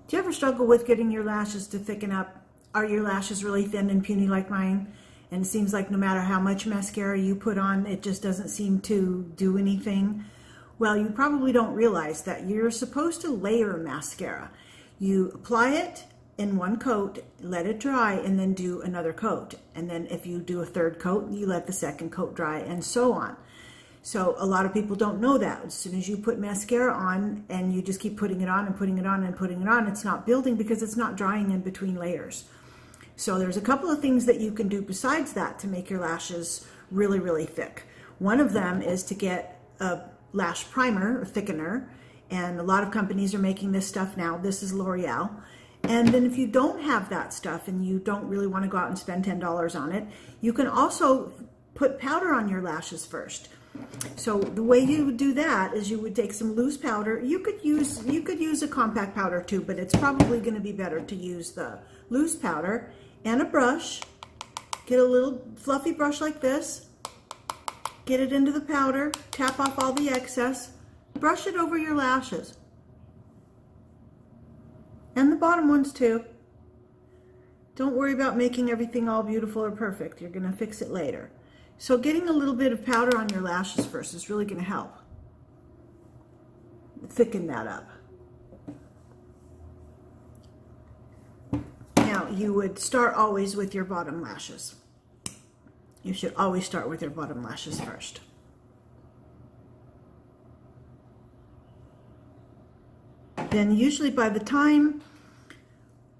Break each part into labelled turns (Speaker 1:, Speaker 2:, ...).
Speaker 1: Do you ever struggle with getting your lashes to thicken up? Are your lashes really thin and puny like mine? And it seems like no matter how much mascara you put on, it just doesn't seem to do anything. Well, you probably don't realize that you're supposed to layer mascara. You apply it in one coat, let it dry, and then do another coat. And then if you do a third coat, you let the second coat dry, and so on. So a lot of people don't know that. As soon as you put mascara on and you just keep putting it on and putting it on and putting it on, it's not building because it's not drying in between layers. So there's a couple of things that you can do besides that to make your lashes really, really thick. One of them is to get a lash primer or thickener, and a lot of companies are making this stuff now. This is L'Oreal. And then if you don't have that stuff and you don't really want to go out and spend $10 on it, you can also put powder on your lashes first. So the way you would do that is you would take some loose powder. You could use a compact powder too, but it's probably going to be better to use the loose powder and a brush. Get a little fluffy brush like this. Get it into the powder. Tap off all the excess. Brush it over your lashes. And the bottom ones too. Don't worry about making everything all beautiful or perfect. You're going to fix it later. So getting a little bit of powder on your lashes first is really going to help thicken that up. Now, you would start always with your bottom lashes. You should always start with your bottom lashes first. Then usually by the time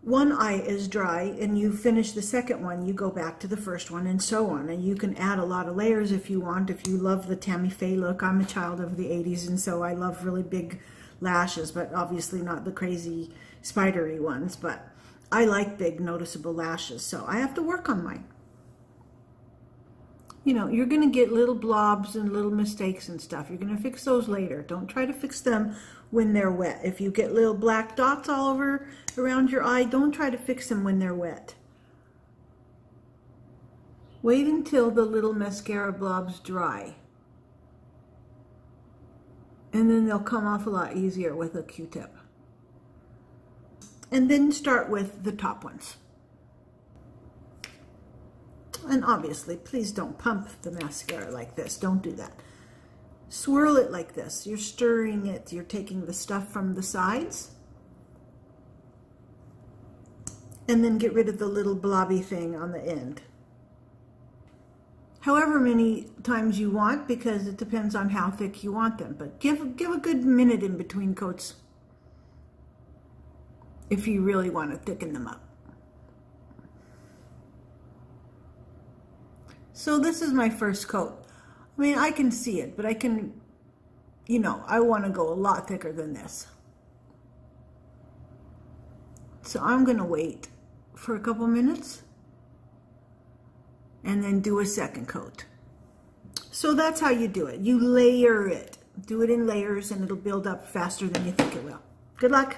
Speaker 1: one eye is dry and you finish the second one, you go back to the first one, and so on. And you can add a lot of layers if you want, if you love the Tammy Faye look. I'm a child of the 80s, and so I love really big lashes, but obviously not the crazy spidery ones. But I like big noticeable lashes, so I have to work on mine. You know, you're going to get little blobs and little mistakes and stuff. You're going to fix those later. Don't try to fix them when they're wet. If you get little black dots all over around your eye, don't try to fix them when they're wet. Wait until the little mascara blobs dry. And then they'll come off a lot easier with a Q-tip. And then start with the top ones. And obviously, please don't pump the mascara like this. Don't do that. Swirl it like this. You're stirring it. You're taking the stuff from the sides. And then get rid of the little blobby thing on the end. However many times you want, because it depends on how thick you want them. But give a good minute in between coats if you really want to thicken them up. So this is my first coat. I mean, I can see it, but I can, you know, I want to go a lot thicker than this. So I'm going to wait for a couple minutes and then do a second coat. So that's how you do it. You layer it. Do it in layers and it'll build up faster than you think it will. Good luck.